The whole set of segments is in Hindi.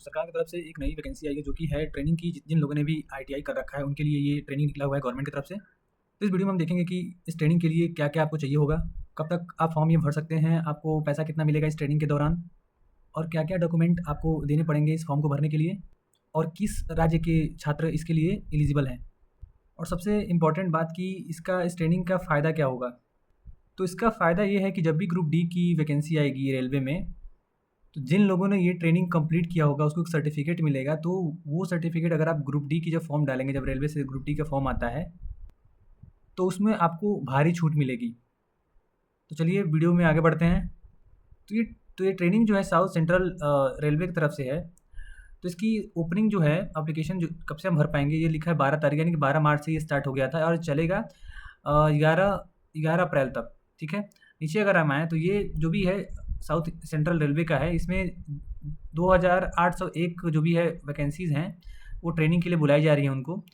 सरकार की तरफ से एक नई वैकेंसी आई है जो कि है ट्रेनिंग की। जिन लोगों ने भी आईटीआई कर रखा है उनके लिए ये ट्रेनिंग निकला हुआ है गवर्नमेंट की तरफ से। तो इस वीडियो में हम देखेंगे कि इस ट्रेनिंग के लिए क्या क्या आपको चाहिए होगा, कब तक आप फॉर्म ये भर सकते हैं, आपको पैसा कितना मिलेगा इस ट्रेनिंग के दौरान, और क्या क्या डॉक्यूमेंट आपको देने पड़ेंगे इस फॉर्म को भरने के लिए, और किस राज्य के छात्र इसके लिए एलिजिबल हैं, और सबसे इम्पॉर्टेंट बात कि इसका इस ट्रेनिंग का फ़ायदा क्या होगा। तो इसका फ़ायदा ये है कि जब भी ग्रुप डी की वैकेंसी आएगी रेलवे में, तो जिन लोगों ने ये ट्रेनिंग कंप्लीट किया होगा उसको एक सर्टिफिकेट मिलेगा। तो वो सर्टिफिकेट अगर आप ग्रुप डी की जब फॉर्म डालेंगे, जब रेलवे से ग्रुप डी का फॉर्म आता है, तो उसमें आपको भारी छूट मिलेगी। तो चलिए वीडियो में आगे बढ़ते हैं। तो ये ट्रेनिंग जो है साउथ सेंट्रल रेलवे की तरफ से है। तो इसकी ओपनिंग जो है एप्लीकेशन जो कब से हम भर पाएंगे, ये लिखा है 12 तारीख, यानी कि 12 मार्च से ये स्टार्ट हो गया था और चलेगा 11 अप्रैल तक। ठीक है, नीचे अगर हम आएँ तो ये जो भी है साउथ सेंट्रल रेलवे का है, इसमें 2801 जो भी है वैकेंसीज़ हैं वो ट्रेनिंग के लिए बुलाई जा रही हैं उनको।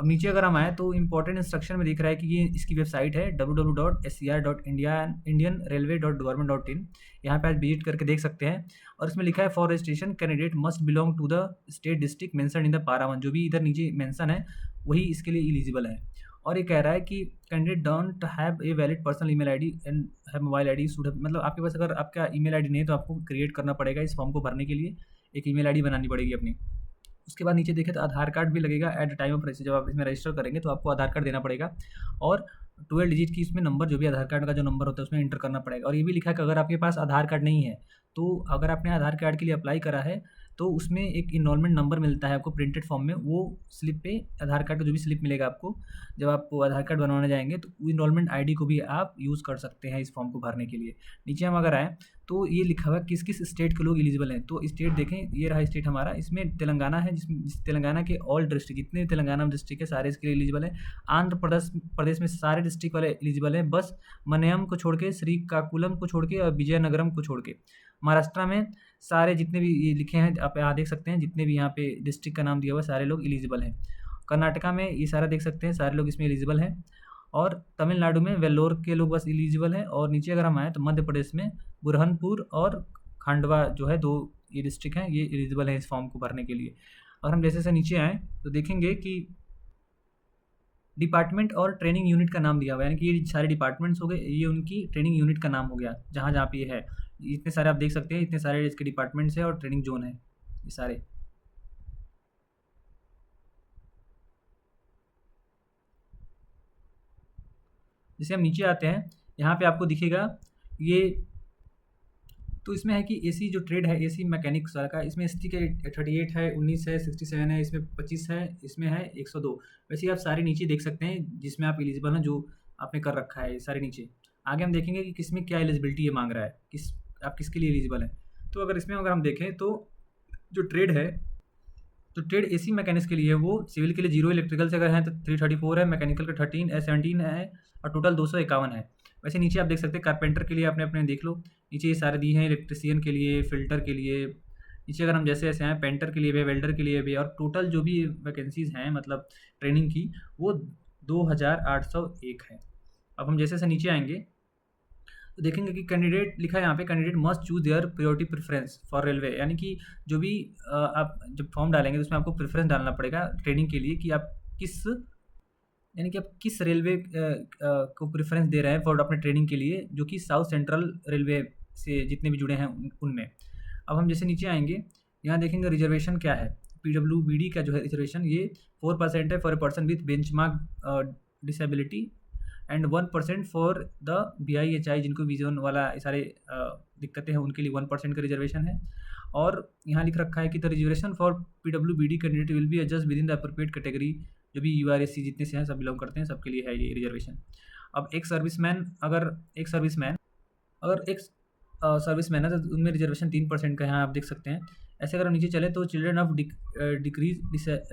अब नीचे अगर हम आएँ तो इम्पोर्टेंट इंस्ट्रक्शन में दिख रहा है कि ये इसकी वेबसाइट है www.scr.indian.railway.government.in। यहाँ पे आज विजिट करके देख सकते हैं। और इसमें लिखा है for registration candidate must belong to the state district mention in the para 1। जो भी इधर नीचे मेंशन है वही इसके लिए एलिजिबल है। और ये कह रहा है कि candidate don't have a valid personal email ID and have mobile ID should have, मतलब आपके पास अगर आपका ईमेल आईडी नहीं है तो आपको क्रिएट करना पड़ेगा इस फॉर्म को भरने के लिए, एक ईमेल आईडी बनानी पड़ेगी अपनी। उसके बाद नीचे देखें तो आधार कार्ड भी लगेगा at the time of register. जब आप इसमें रजिस्टर करेंगे तो आपको आधार कार्ड देना पड़ेगा और 12 डिजिट की इसमें नंबर, जो भी आधार कार्ड का जो नंबर होता है उसमें एंटर करना पड़ेगा। और ये भी लिखा है कि अगर आपके पास आधार कार्ड नहीं है, तो अगर आपने आधार कार्ड के लिए अप्लाई करा है तो उसमें एक इनरोलमेंट नंबर मिलता है आपको प्रिंटेड फॉर्म में। वो स्लिप पे आधार कार्ड का जो भी स्लिप मिलेगा आपको जब आप आधार कार्ड बनवाने जाएंगे, तो इनरोलमेंट आईडी को भी आप यूज़ कर सकते हैं इस फॉर्म को भरने के लिए। नीचे हम अगर आएँ तो ये लिखा हुआ है किस किस स्टेट के लोग एलिजिबल हैं। तो स्टेट देखें, ये रहा स्टेट हमारा, इसमें तेलंगाना है, जिस तेलंगाना के ऑल डिस्ट्रिक्ट, जितने तेलंगाना में डिस्ट्रिक्ट है सारे इसके लिए एलिजिबल हैं। आंध्र प्रदेश में सारे डिस्ट्रिक्ट वाले एलिजिबल हैं, बस मन्यम को छोड़ के, श्रीकाकुलम को छोड़ के और विजयनगरम को छोड़ के। महाराष्ट्र में सारे जितने भी ये लिखे हैं आप यहाँ देख सकते हैं, जितने भी यहाँ पे डिस्ट्रिक्ट का नाम दिया हुआ है सारे लोग एलिजिबल हैं। कर्नाटका में ये सारा देख सकते हैं, सारे लोग इसमें एलिजिबल हैं। और तमिलनाडु में वेल्लोर के लोग बस एलिजिबल हैं। और नीचे अगर हम आएँ तो मध्य प्रदेश में बुरहानपुर और खंडवा जो है, 2 ये डिस्ट्रिक्ट हैं, ये एलिजिबल हैं इस फॉर्म को भरने के लिए। और हम जैसे नीचे आएँ तो देखेंगे कि डिपार्टमेंट और ट्रेनिंग यूनिट का नाम दिया हुआ है, यानी कि ये सारे डिपार्टमेंट्स हो गए, ये उनकी ट्रेनिंग यूनिट का नाम हो गया जहाँ जहाँ पे ये है। इतने सारे आप देख सकते हैं, इतने सारे इसके डिपार्टमेंट्स हैं और ट्रेनिंग जोन है ये सारे। जैसे हम नीचे आते हैं यहाँ पे आपको दिखेगा ये, तो इसमें है कि एसी जो ट्रेड है, एसी मैकेनिक सारा का, इसमें एसटी के 38 है, 19 है, 67 है, इसमें 25 है, इसमें है 102। वैसे ही आप सारे नीचे देख सकते हैं जिसमें आप एलिजिबल हैं, जो आपने कर रखा है सारे नीचे। आगे हम देखेंगे कि किसमें क्या एलिजिबिलिटी ये मांग रहा है, आप किसके लिए एलिजिबल हैं। तो अगर हम देखें तो जो ट्रेड है, तो ट्रेड एसी मैकेनिक्स के लिए है, वो सिविल के लिए 0, इलेक्ट्रिकल से अगर हैं तो 334 है, मैकेनिकल का 13 है, 17 है और टोटल 251 है। वैसे नीचे आप देख सकते हैं कारपेंटर के लिए आपने अपने देख लो, नीचे ये सारे दिए हैं, इलेक्ट्रिशियन के लिए, फिल्टर के लिए। नीचे अगर हम जैसे ऐसे हैं, पेंटर के लिए भी, वेल्डर के लिए भी, और टोटल जो भी वैकेंसीज़ हैं मतलब ट्रेनिंग की, वो 2801 है। अब हम जैसे नीचे आएंगे तो देखेंगे कि कैंडिडेट लिखा है यहाँ पे, candidate must choose there priority preference for railway, यानी कि जो भी आप जब फॉर्म डालेंगे तो उसमें आपको प्रेफरेंस डालना पड़ेगा ट्रेनिंग के लिए कि आप किस रेलवे को प्रेफरेंस दे रहे हैं फॉर अपने ट्रेनिंग के लिए, जो कि साउथ सेंट्रल रेलवे से जितने भी जुड़े हैं उनमें। अब हम जैसे नीचे आएंगे, यहाँ देखेंगे रिजर्वेशन क्या है। PWBD का जो है रिजर्वेशन, ये 4% है for a person with benchmark disability and 1% for the BIHI, जिनको विजन वाला सारे दिक्कतें हैं उनके लिए 1% का रिजर्वेशन है। और यहाँ लिख रखा है कि the reservation for PWBD candidate will be adjust with in the appropriate category, जो भी URSC जितने से हैं सब बिलोंग करते हैं, सबके लिए है ये रिजर्वेशन। अब एक सर्विसमैन है तो उनमें रिजर्वेशन 3% का, यहाँ आप देख सकते हैं। ऐसे अगर हम नीचे चले तो children of decrease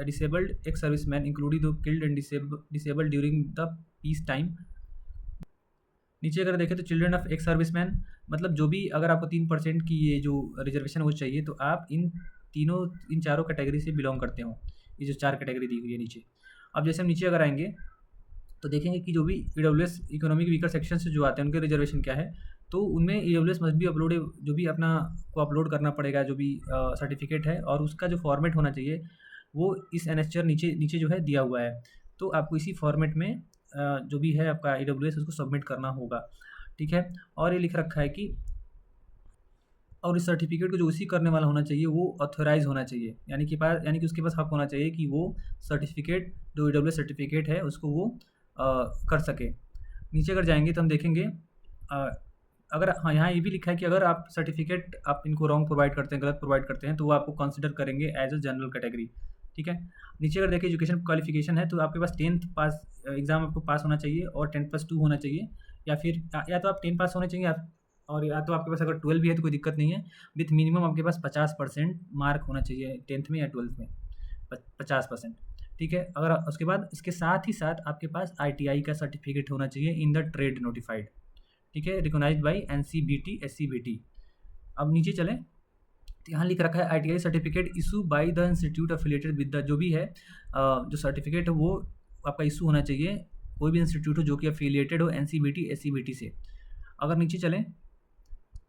disabled ex serviceman including the killed and disabled during the peace time. नीचे अगर देखें तो चिल्ड्रन ऑफ एक्स सर्विसमैन, मतलब जो भी अगर आपको 3% की ये जो रिजर्वेशन वो चाहिए तो आप इन चारों कैटेगरी से बिलोंग करते हो। ये जो 4 कैटेगरी दी हुई है नीचे। अब जैसे हम नीचे अगर आएंगे तो देखेंगे कि जो भी EWS इकोनॉमिक वीकर सेक्शन से जो आते हैं उनके रिजर्वेशन क्या है। तो उनमें AWS मस्ट बी अपलोड, जो भी अपना को अपलोड करना पड़ेगा जो भी सर्टिफिकेट है, और उसका जो फॉर्मेट होना चाहिए वो इस एनएसटीआर नीचे नीचे जो है दिया हुआ है। तो आपको इसी फॉर्मेट में जो भी है आपका AWS उसको सबमिट करना होगा, ठीक है। और ये लिख रखा है कि और इस सर्टिफिकेट को जो उसी करने वाला होना चाहिए वो ऑथोराइज होना चाहिए, यानी कि उसके पास हक होना चाहिए कि वो सर्टिफिकेट जो AWS सर्टिफिकेट है उसको वो कर सके। नीचे अगर जाएंगे तो हम देखेंगे अगर हाँ यहाँ ये भी लिखा है कि अगर आप सर्टिफिकेट आप इनको रॉन्ग प्रोवाइड करते हैं, गलत प्रोवाइड करते हैं, तो वो आपको कंसिडर करेंगे एज अ जनरल कैटेगरी, ठीक है। नीचे अगर देखिए एजुकेशन क्वालिफिकेशन है तो आपके पास 10th पास एग्ज़ाम आपको पास होना चाहिए और 10+2 होना चाहिए, या फिर या तो आप 10 पास होने चाहिए और या तो आपके पास अगर 12 भी है तो कोई दिक्कत नहीं है, विथ मिनिमम आपके पास 50% मार्क होना चाहिए 10th में या 12th में, 50%, ठीक है। अगर उसके बाद इसके साथ ही साथ आपके पास ITI का सर्टिफिकेट होना चाहिए इन द ट्रेड नोटिफाइड, ठीक है, रिकॉग्नाइज्ड बाय NCBT SCBT। अब नीचे चलें तो यहाँ लिख रखा है ITI certificate issue by the institute affiliated with the, जो भी है जो सर्टिफिकेट है वो आपका इशू होना चाहिए कोई भी इंस्टीट्यूट हो जो कि अफिलिएटेड हो NCBT SCBT से। अगर नीचे चलें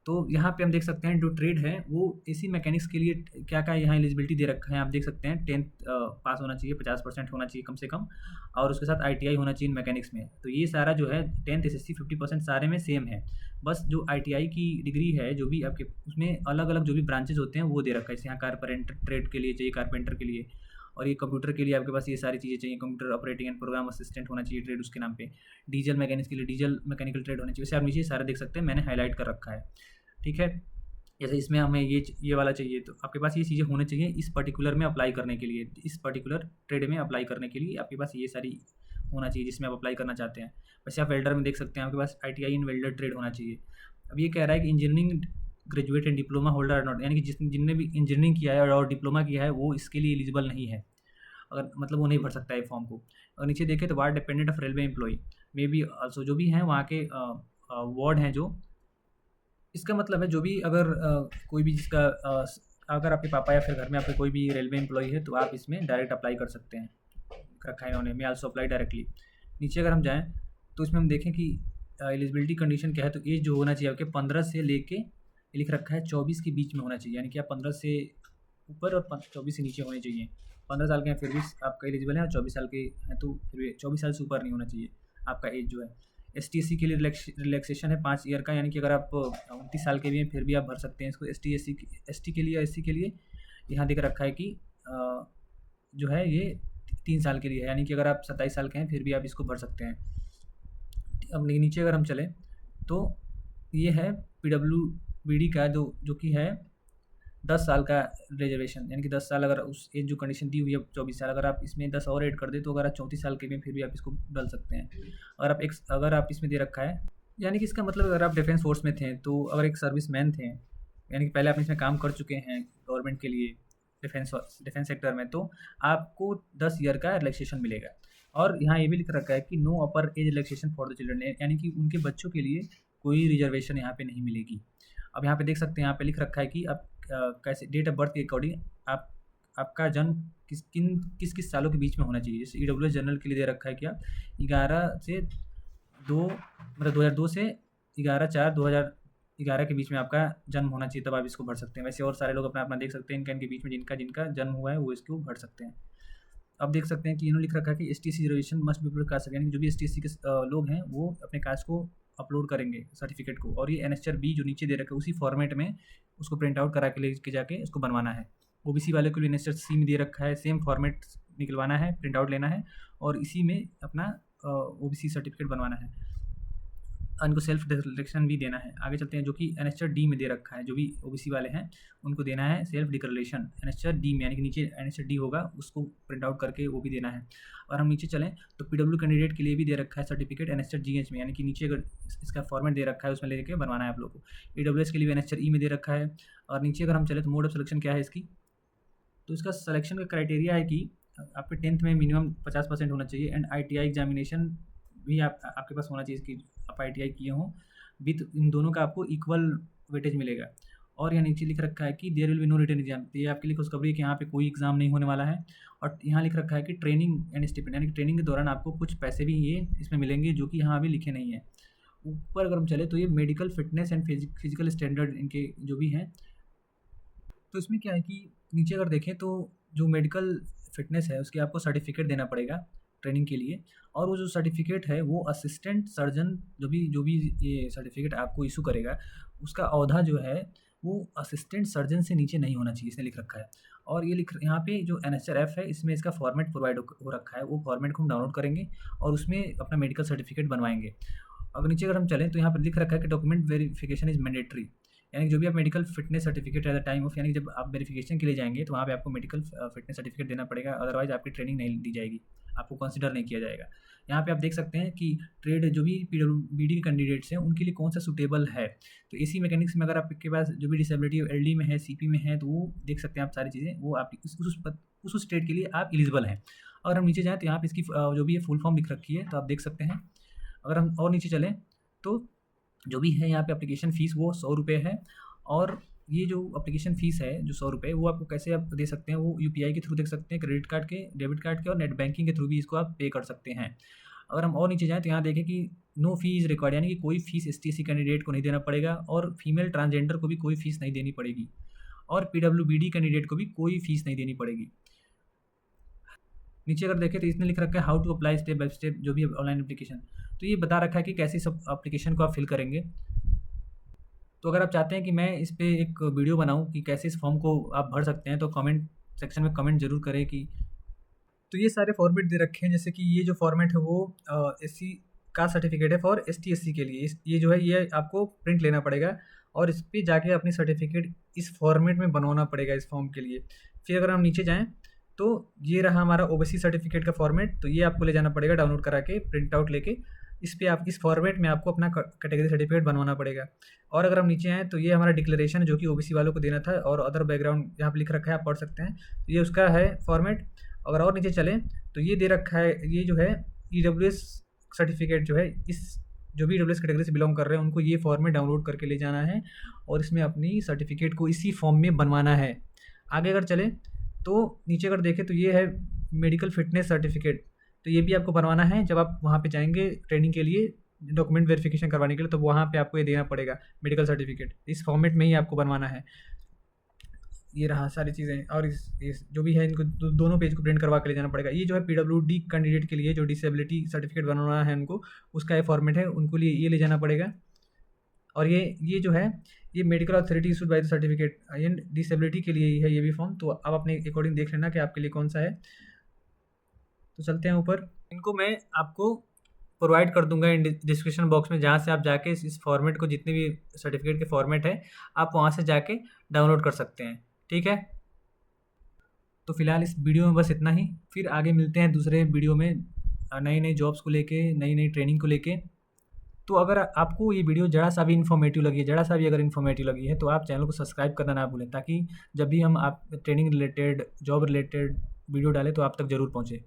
तो यहाँ पे हम देख सकते हैं जो ट्रेड है वो AC मैकेनिक्स के लिए क्या क्या यहाँ एलिजिबिलिटी दे रखा है, आप देख सकते हैं 10th पास होना चाहिए, 50% होना चाहिए कम से कम, और उसके साथ ITI होना चाहिए मैकेनिक्स में। तो ये सारा जो है 10th SSC 50% सारे में सेम है, बस जो ITI की डिग्री है जो भी आपके उसमें अलग अलग जो भी ब्रांचेज होते हैं वो दे रखा है। जैसे यहाँ कारपेंटर ट्रेड के लिए चाहिए कारपेंटर के लिए, और ये कंप्यूटर के लिए आपके पास ये सारी चीज़ें चाहिए, computer operating and program assistant होना चाहिए ट्रेड उसके नाम पे। डीजल मैकेनिक्स के लिए डीजल मैकेनिकल ट्रेड होना चाहिए। वैसे आप नीचे सारा देख सकते हैं, मैंने हाईलाइट कर रखा है, ठीक है। जैसे इसमें हमें ये वाला चाहिए तो आपके पास ये चीज़ें होनी चाहिए इस पर्टिकुलर में अप्लाई करने के लिए, इस पर्टिकुलर ट्रेड में अप्लाई करने के लिए आपके पास ये सारी होना चाहिए जिसमें आप अप्लाई करना चाहते हैं। वैसे आप वेल्डर में देख सकते हैं आपके पास ITI इन वेल्डर ट्रेड होना चाहिए। अब ये कह रहा है कि engineering graduate and diploma holder are not, यानी कि जिनने भी इंजीनियरिंग किया है और डिप्लोमा किया है वो इसके लिए एलिजिबल नहीं है, अगर मतलब वो नहीं भर सकता है फॉर्म को। और नीचे देखें तो ward dependent of railway employee may be also, जो भी हैं वहाँ के वार्ड हैं जो, इसका मतलब है जो भी अगर कोई भी जिसका अगर आपके पापा या फिर घर में आपके कोई भी रेलवे एम्प्लॉई है तो आप इसमें डायरेक्ट अप्लाई कर सकते हैं, रखा है इन्होंने, मे आल्सो अप्लाई डायरेक्टली। नीचे अगर हम जाएँ तो इसमें हम देखें कि एलिजिबिलिटी कंडीशन क्या है, तो एज जो होना चाहिए आपके 15 से लेके लिख रखा है 24 के बीच में होना चाहिए, यानी कि आप 15 से ऊपर और 24 से नीचे होने चाहिए। 15 साल के हैं फिर भी आपका एलिजिबल है, और 24 साल के हैं तो फिर भी 24 साल से ऊपर नहीं होना चाहिए आपका एज जो है। ST/SC के लिए रिलैक्सेशन है 5 ईयर का, यानी कि अगर आप 29 साल के भी हैं फिर भी आप भर सकते हैं इसको। ST के लिए या SC के लिए यहाँ देख रखा है कि जो है ये 3 साल के लिए है, यानी कि अगर आप 27 साल के हैं फिर भी आप इसको भर सकते हैं। अब नीचे अगर हम चलें तो ये है PWBD का जो कि है 10 साल का रिजर्वेशन, यानी कि 10 साल अगर उस एज जो कंडीशन दी हुई है 24 साल, अगर आप इसमें 10 और ऐड कर दें तो अगर आप 34 साल के में फिर भी आप इसको डाल सकते हैं। अगर आप इसमें दे रखा है, यानी कि इसका मतलब अगर आप डिफेंस फोर्स में थे तो अगर एक सर्विस मैन थे, यानी कि पहले आप इसमें काम कर चुके हैं गवर्नमेंट के लिए डिफेंस सेक्टर में, तो आपको 10 ईयर का रिलैक्सेशन मिलेगा। और यहाँ ये भी लिख रखा है कि no upper age relaxation for the children, यानी कि उनके बच्चों के लिए कोई रिजर्वेशन यहाँ पे नहीं मिलेगी। अब यहाँ पे देख सकते हैं, यहाँ पे लिख रखा है कि आप कैसे डेट ऑफ बर्थ के अकॉर्डिंग आपका जन्म किस किस सालों के बीच में होना चाहिए। जैसे EWS जनरल के लिए दे रखा है कि आप 11 से 2 मतलब 2002 से 11/4/2011 के बीच में आपका जन्म होना चाहिए, तब आप इसको भर सकते हैं। वैसे और सारे लोग अपना अपना देख सकते हैं इनके बीच में जिनका जन्म हुआ है वो इसको भर सकते हैं। अब देख सकते हैं कि इन्होंने लिख रखा है कि STC reservation must be upload caste, यानी कि जो भी STC के लोग हैं वो अपने कास्ट को अपलोड करेंगे सर्टिफिकेट को, और ये NSR-B जो नीचे दे रखा है उसी फॉर्मेट में उसको प्रिंट आउट करा के लेके जाके उसको बनवाना है। OBC वाले को भी NSR-C में दे रखा है, सेम फॉर्मेट निकलवाना है, प्रिंट आउट लेना है और इसी में अपना OBC सर्टिफिकेट बनवाना है। उनको सेल्फ डिक्लेरेशन भी देना है। आगे चलते हैं, जो कि NSR-D में दे रखा है, जो भी OBC वाले हैं उनको देना है सेल्फ डिक्लेरेशन NSR-D में, यानी कि नीचे NSR-D होगा उसको प्रिंट आउट करके वो भी देना है। और हम नीचे चलें तो PW कैंडिडेट के लिए भी दे रखा है सर्टिफिकेट NSR-GH में, यानी कि नीचे अगर इसका फॉर्मेट दे रखा है उसमें लेके बनवाना है आप लोग को। EWS के लिए भी NSR-E में दे रखा है। और नीचे अगर हम चले तो मोड ऑफ सिलेक्शन क्या है इसकी, तो इसका सिलेक्शन का क्राइटेरिया है कि आपके 10th में मिनिमम 50% होना चाहिए, एंड ITI एग्जामिनेशन भी आपके पास होना चाहिए, इसकी आप ITI किए हों विथ इन दोनों का आपको इक्वल वेटेज मिलेगा। और यहाँ नीचे लिख रखा है कि there will be no written exam, तो ये आपके लिए खुशखबरी है कि यहाँ पे कोई एग्जाम नहीं होने वाला है। और यहाँ लिख रखा है कि ट्रेनिंग एंड स्टिपेंड, यानी कि ट्रेनिंग के दौरान आपको कुछ पैसे भी ये इसमें मिलेंगे जो कि यहाँ अभी लिखे नहीं है। ऊपर अगर हम चले तो ये medical fitness and physical standard इनके जो भी हैं। तो इसमें क्या है कि नीचे अगर देखें तो जो मेडिकल फिटनेस है उसकी आपको सर्टिफिकेट देना पड़ेगा ट्रेनिंग के लिए, और वो जो सर्टिफिकेट है वो असिस्टेंट सर्जन जो भी ये सर्टिफिकेट आपको इशू करेगा उसका औहदा जो है वो असिस्टेंट सर्जन से नीचे नहीं होना चाहिए, इसने लिख रखा है। और ये लिख यहाँ पे जो NHRF है इसमें इसका फॉर्मेट प्रोवाइड हो रखा है, वो फॉर्मेट को हम डाउनलोड करेंगे और उसमें अपना मेडिकल सर्टिफिकेट बनवाएंगे। अगर नीचे अगर हम चलें तो यहाँ पर लिख रखा है कि डॉक्यूमेंट वेरिफिकेशन इज़ मैंडेटरी, यानी जो भी आप medical fitness certificate at the time of, यानी जब आप वेरिफिकेशन के लिए जाएंगे तो वहाँ पे आपको मेडिकल फिटनेस सर्टिफिकेट देना पड़ेगा, अदरवाइज आपकी ट्रेनिंग नहीं दी जाएगी, आपको कंसिडर नहीं किया जाएगा। यहाँ पे आप देख सकते हैं कि ट्रेड जो भी PWBD कैंडिडेट्स हैं उनके लिए कौन सा सूटेबल है। तो AC मैकेनिक्स में अगर आपके पास जो भी डिसेबिलिटी LD में है, CP में है, तो वो देख सकते हैं आप सारी चीज़ें, वो आप उस स्टेट के लिए आप एलिजिबल हैं। अगर हम नीचे जाएँ तो यहाँ पे इसकी जो भी है फुल फॉर्म लिख रखी है, तो आप देख सकते हैं। अगर हम और नीचे चलें तो जो भी है यहाँ पे एप्लीकेशन फ़ीस वो 100 रुपये है, और ये जो एप्लीकेशन फ़ीस है जो 100 रुपये, वो आपको कैसे आप दे सकते हैं, वो UPI के थ्रू दे सकते हैं, क्रेडिट कार्ड के, डेबिट कार्ड के और नेट बैंकिंग के थ्रू भी इसको आप पे कर सकते हैं। अगर हम और नीचे जाएँ तो यहाँ देखें कि नो फ़ी इज़ रिक्वायर्ड, यानी कि कोई फ़ीस ST/SC कैंडिडेट को नहीं देना पड़ेगा, और फीमेल ट्रांसजेंडर को भी कोई फ़ीस नहीं देनी पड़ेगी, और PWBD कैंडिडेट को भी कोई फ़ीस नहीं देनी पड़ेगी। नीचे अगर देखें तो इसने लिख रखा है how to apply step by step जो भी ऑनलाइन एप्लीकेशन, तो ये बता रखा है कि कैसे सब एप्लीकेशन को आप फिल करेंगे। तो अगर आप चाहते हैं कि मैं इस पे एक वीडियो बनाऊँ कि कैसे इस फॉर्म को आप भर सकते हैं, तो कमेंट सेक्शन में कमेंट ज़रूर करें कि। तो ये सारे फॉर्मेट दे रखे हैं, जैसे कि ये जो फॉर्मेट है वो SC का सर्टिफिकेट है फॉर ST/SC के लिए, ये जो है ये आपको प्रिंट लेना पड़ेगा और इस पर जाके अपनी सर्टिफिकेट इस फॉर्मेट में बनवाना पड़ेगा इस फॉर्म के लिए। फिर अगर हम नीचे जाएँ तो ये रहा हमारा OBC सर्टिफिकेट का फॉर्मेट, तो ये आपको ले जाना पड़ेगा डाउनलोड करा के, प्रिंट आउट लेके, इस पे आप इस फॉर्मेट में आपको अपना कैटेगरी सर्टिफिकेट बनवाना पड़ेगा। और अगर हम नीचे आएँ तो ये हमारा डिक्लेरेशन है जो कि OBC वालों को देना था, और अदर बैकग्राउंड यहाँ पे लिख रखा है, आप पढ़ सकते हैं, तो ये उसका है फॉर्मेट। अगर और नीचे चलें तो ये दे रखा है, ये जो है EWS सर्टिफिकेट जो है, इस जो भी EWS कैटेगरी से बिलोंग कर रहे हैं उनको ये फॉर्मेट डाउनलोड करके ले जाना है और इसमें अपनी सर्टिफिकेट को इसी फॉर्म में बनवाना है। आगे अगर चलें तो नीचे अगर देखें तो ये है मेडिकल फिटनेस सर्टिफिकेट, तो ये भी आपको बनवाना है जब आप वहाँ पे जाएंगे ट्रेनिंग के लिए, डॉक्यूमेंट वेरिफिकेशन करवाने के लिए, तो वहाँ पे आपको ये देना पड़ेगा मेडिकल सर्टिफिकेट, इस फॉर्मेट में ही आपको बनवाना है। ये रहा सारी चीज़ें, और इस जो भी है इनको दोनों पेज को प्रिंट करवा के ले जाना पड़ेगा। ये जो है PWD कैंडिडेट के लिए जो डिसेबिलिटी सर्टिफिकेट बनवाना है उनको, उसका ये फॉर्मेट है, उनको लिए ये ले जाना पड़ेगा। और ये जो है ये medical authority issued by the certificate, ये डिसेबिलिटी के लिए ही है ये भी फॉर्म, तो आप अपने अकॉर्डिंग देख लेना कि आपके लिए कौन सा है। तो चलते हैं ऊपर, इनको मैं आपको प्रोवाइड कर दूंगा इन डिस्क्रिप्शन बॉक्स में, जहाँ से आप जाके इस फॉर्मेट को, जितने भी सर्टिफिकेट के फॉर्मेट है आप वहाँ से जाके डाउनलोड कर सकते हैं, ठीक है। तो फिलहाल इस वीडियो में बस इतना ही, फिर आगे मिलते हैं दूसरे वीडियो में नई नई जॉब्स को लेके, नई नई ट्रेनिंग को लेके। तो अगर आपको ये वीडियो ज़रा सा भी इन्फॉर्मेटिव लगी है, ज़रा सा भी अगर इन्फॉर्मेटिव लगी है, तो आप चैनल को सब्सक्राइब करना ना भूलें, ताकि जब भी हम आप training related, job related video डालें तो आप तक ज़रूर पहुँचे।